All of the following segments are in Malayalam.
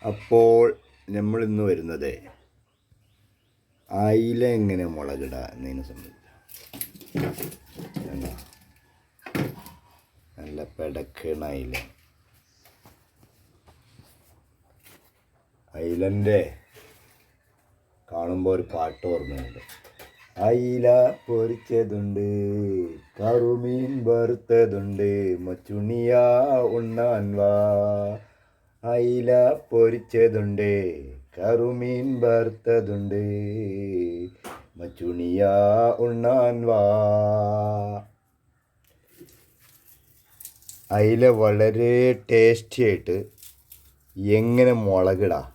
അപ്പോൾ നമ്മളിന്ന് വരുന്നത് അയില എങ്ങനെ മുളകിടുക എന്നതിനെ സംബന്ധിച്ച്. നല്ല പെടക്കണ അയിലൻ്റെ കാണുമ്പോൾ ഒരു പാട്ട് ഓർമ്മയുണ്ട്. അയില പൊരിച്ചതുണ്ട്, കറുമീൻ വറുത്തതുണ്ട്, മച്ചുണിയ ഉണ്ണാൻ വാ. അയില പൊരിച്ചതുണ്ട്, കറുമീൻ വറുത്തതുണ്ട്, മച്ചുണിയ ഉണ്ണാൻ വാ. അയില വളരെ ടേസ്റ്റി ആയിട്ട് എങ്ങനെ മുളകിടാം.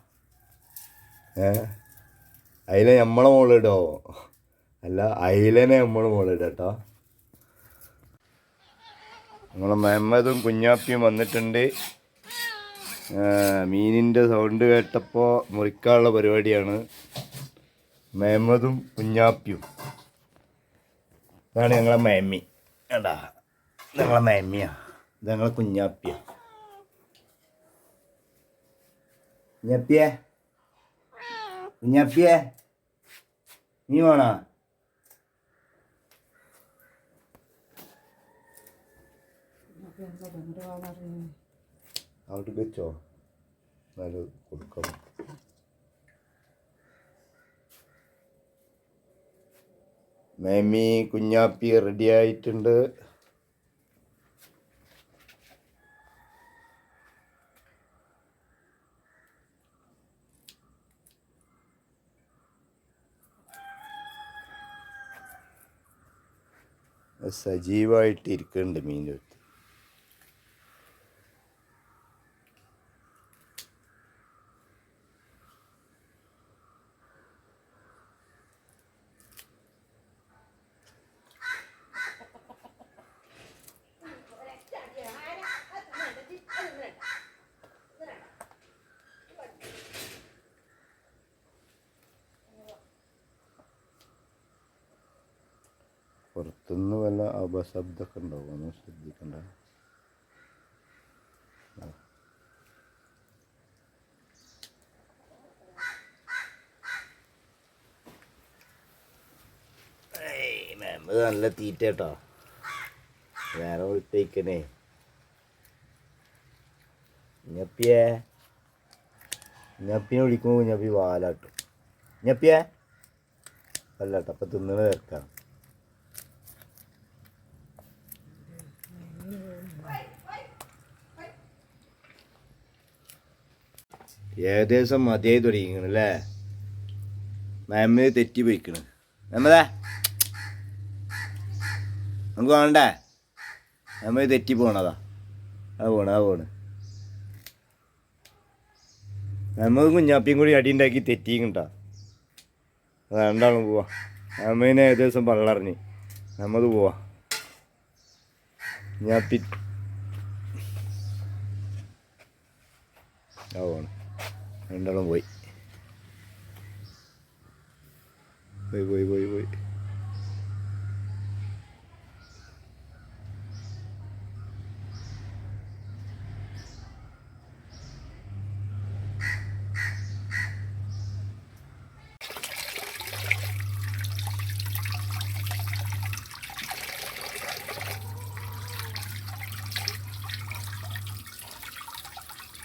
അയില നമ്മളെ മുകളിടോ, അല്ല അയിലനെ നമ്മൾ മുകളിട കേട്ടോ. നമ്മളെ മുഹമ്മദും കുഞ്ഞാപ്പിയും വന്നിട്ടുണ്ട്. മീനിൻ്റെ സൗണ്ട് കേട്ടപ്പോൾ മുറിക്കാനുള്ള പരിപാടിയാണ്. മുഹമ്മദും കുഞ്ഞാപ്പിയും ഇതാണ് ഞങ്ങളെ മയമ്മി. കേട്ടാ, ഞങ്ങളെ മയമ്മിയാണ്, ഇത് ഞങ്ങളെ കുഞ്ഞാപ്പിയ. കുഞ്ഞാപ്പിയേ, കുഞ്ഞാപ്പിയേ, നീ വേണോ? അവിടെ വെച്ചോ, നല്ല കൊടുക്കാം. മേമി കുഞ്ഞാപ്പി റെഡി ആയിട്ടുണ്ട്. സജീവമായിട്ടിരിക്കുന്നുണ്ട് മീൻ്റെ അടുത്ത്. പുറത്തുനിന്ന് വല്ല അപശബ്ദമൊക്കെ ഉണ്ടാവും, ഒന്ന് ശ്രദ്ധിക്കണ്ട. ഇത് നല്ല തീറ്റ കേട്ടോ, വേറെ വിട്ടേക്കണേ. കുഞ്ഞപ്പിയെ, കുഞ്ഞപ്പിനെ വിളിക്കുമ്പോൾ കുഞ്ഞപ്പി വാലാട്ടും. കുഞ്ഞപ്പിയെ അല്ലാട്ടോ, അപ്പം തിന്നണ കേൾക്കാം. ഏകദേശം മതിയായി തുടങ്ങിക്കണ് അല്ലേ. മാമ തെറ്റി പോയിക്കണ്. മാമതേ നമുക്ക് വേണ്ടേ, മാമ തെറ്റി പോണതാ. പോണ് മാമ കുഞ്ഞാപ്പിയും കൂടി അടി ഉണ്ടാക്കി തെറ്റിക്കണ്ടാ. രണ്ടാളും പോവാ. മാമേനെ ഏകദേശം പള്ളറിഞ്ഞ് നമ്മത് പോവാ. കുഞ്ഞാപ്പി പോണ്, രണ്ടാളും പോയി.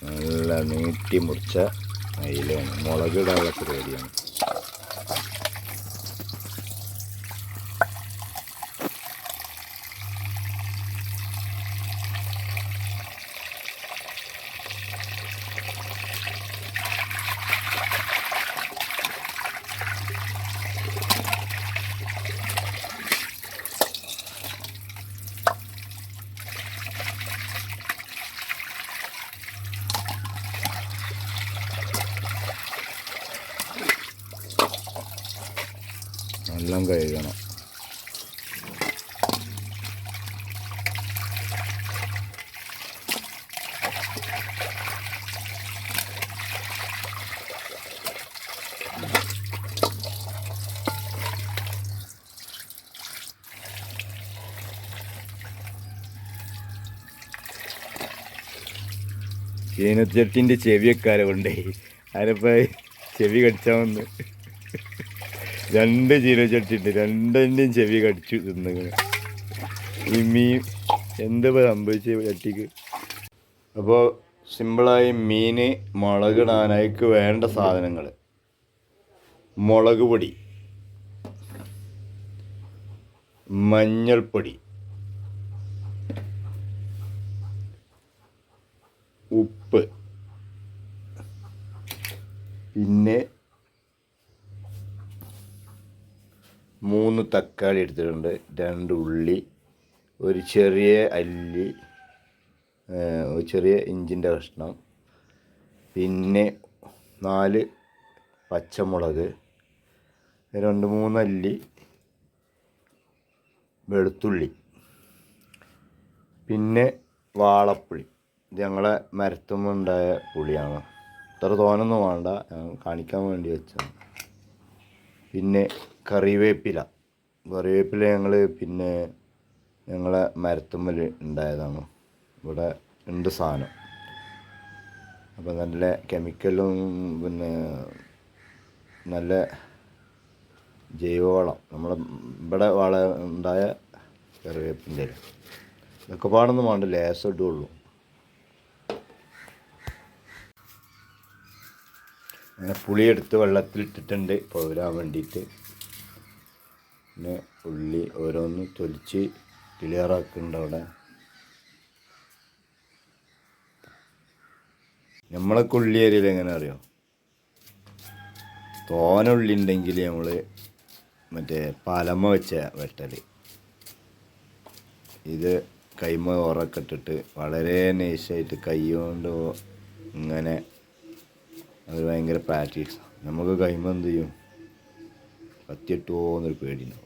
നല്ല നീട്ടി മുറിച്ച അയിലാണ്, മുളകിടാനുള്ള പരിപാടിയാണ്. എല്ലാം കഴുകണം. ചീനച്ചട്ടിൻ്റെ ചെവിയൊക്കെ കൊണ്ടേ അതിനിപ്പോൾ ചെവി കടിച്ചാൽ വന്ന് 2 ചീനച്ചട്ടി ഉണ്ട്, രണ്ടിൻ്റെയും ചെവി കടിച്ചു തിന്നിങ്ങനെ. ഈ മീൻ എന്താ സംഭവിച്ച ചട്ടിക്ക്. അപ്പോൾ സിമ്പിളായി മീൻ മുളകിടാനായിക്ക് വേണ്ട സാധനങ്ങൾ: മുളക് പൊടി, മഞ്ഞൾപ്പൊടി, ഉപ്പ്, പിന്നെ 3 തക്കാളി എടുത്തിട്ടുണ്ട്, 2 ഉള്ളി, ഒരു ചെറിയ അല്ലി, ഒരു ചെറിയ ഇഞ്ചിൻ്റെ കഷ്ണം, പിന്നെ 4 പച്ചമുളക്, 2-3 അല്ലി വെളുത്തുള്ളി, പിന്നെ വാളപ്പുളി. ഇത് ഞങ്ങളെ മരത്തുമ്പോൾ ഉണ്ടായ പുളിയാണ്. ഇത്ര തോനൊന്നും വേണ്ട, കാണിക്കാൻ വേണ്ടി വെച്ചതാണ്. പിന്നെ കറിവേപ്പില ഞങ്ങൾ പിന്നെ ഞങ്ങളെ മരത്തുമ്മൽ ഉണ്ടായതാണ്. ഇവിടെ ഉണ്ട് സാധനം. അപ്പോൾ നല്ല കെമിക്കലും പിന്നെ നല്ല ജൈവവളം, നമ്മൾ ഇവിടെ ഉണ്ടായ കറിവേപ്പിൻ്റെ ഇതൊക്കെ പാടൊന്നും വേണ്ട, ലേശം ഇടുള്ളൂ. അങ്ങനെ പുളിയെടുത്ത് വെള്ളത്തിലിട്ടിട്ടുണ്ട് പൗരാൻ വേണ്ടിയിട്ട്. പിന്നെ ഉള്ളി ഓരോന്ന് തൊലിച്ച് ക്ലിയറാക്കുന്നുണ്ട് അവിടെ. നമ്മളൊക്കെ ഉള്ളി അരിയിൽ എങ്ങനെ അറിയാം, തോന ഉള്ളി ഉണ്ടെങ്കിൽ നമ്മൾ മറ്റേ പാലമ്മ വെച്ച വെട്ടൽ. ഇത് കൈമ ഉറക്കെ ഇട്ടിട്ട് വളരെ നൈസായിട്ട് കൈ കൊണ്ട് ഇങ്ങനെ, അത് ഭയങ്കര പ്രാക്ടീസ്. നമുക്ക് കൈമ എന്ത് ചെയ്യും, കത്തിയിട്ടുപോകുന്നൊരു പേടിയുണ്ടാവും.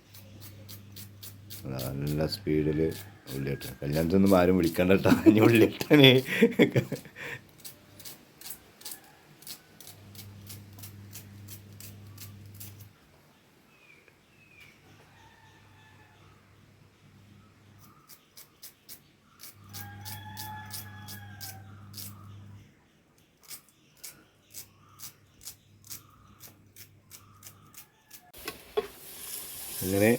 നല്ല സ്പീഡിൽ ഉള്ളിയിട്ട്. കല്യാണത്തിനൊന്നും ആരും വിളിക്കണ്ട കേട്ടോ, ഇനി ഉള്ളിയിട്ടാണ്. അങ്ങനെ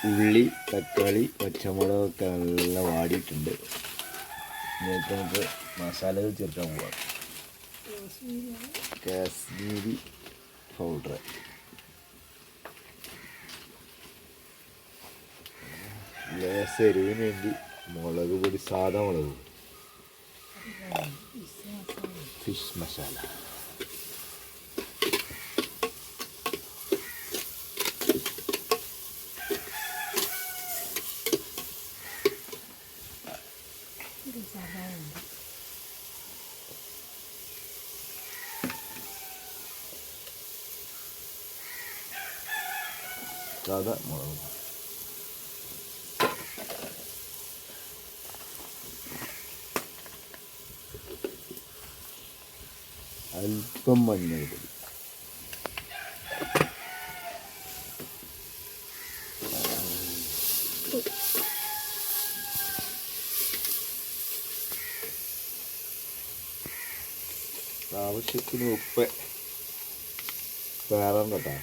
ഉള്ളി, തക്കാളി, പച്ചമുളകൊക്കെ നല്ല വാടിയിട്ടുണ്ട്. ഇതിലേക്ക് നമുക്ക് മസാലകൾ ചേർക്കാൻ പോവാം. കാശ്മീരി പൗഡർ, ലേശ എരിവിന് വേണ്ടി മുളക് പൊടി, സാധാ മുളക് പൊടി, ഫിഷ് മസാല, സാധാ മുളക്, അല്പം മഞ്ഞൾ പൊടി, ആവശ്യത്തിന് ഉപ്പ് വേറെ കേട്ടോ.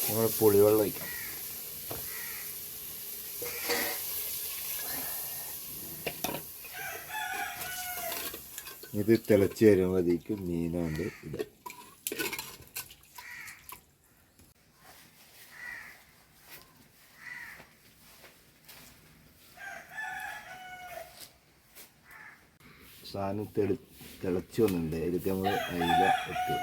നമ്മൾ പുളിവെള്ളം ഒഴിക്കാം. ഇത് തിളച്ച് വരുമ്പോഴത്തേക്കും മീനുണ്ട് ഇത്. സാധനം തിളച്ച് വന്നിട്ടുണ്ട്. ഇതിലേക്ക് നമ്മൾ അയില ഇട്ട്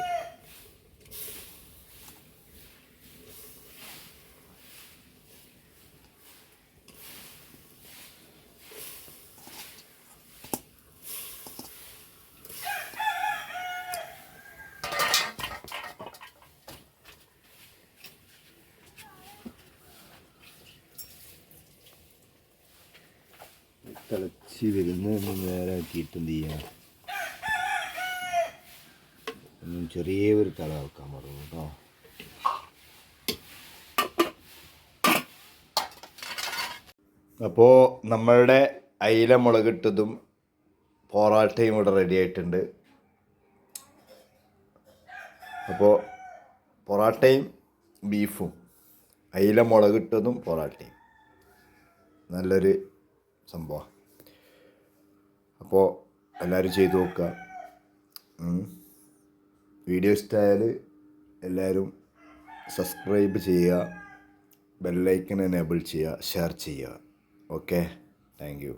തിളച്ച് വരുന്ന നേരെ ആക്കിയിട്ട് എന്ത് ചെയ്യാം, ചെറിയ ഒരു തിള വെക്കാൻ പറഞ്ഞു കേട്ടോ. അപ്പോൾ നമ്മളുടെ അയില മുളകിട്ടതും പൊറാട്ടയും ഇവിടെ റെഡി ആയിട്ടുണ്ട്. അപ്പോൾ പൊറാട്ടയും ബീഫും അയില മുളകിട്ടതും പൊറാട്ടയും നല്ലൊരു സംഭവം. അപ്പോൾ എല്ലാവരും ചെയ്തു നോക്കുക. വീഡിയോ ഇഷ്ടമായാൽ എല്ലാവരും സബ്സ്ക്രൈബ് ചെയ്യുക, ബെല്ലൈക്കൺ എനേബിൾ ചെയ്യുക, ഷെയർ ചെയ്യുക. Okay, thank you.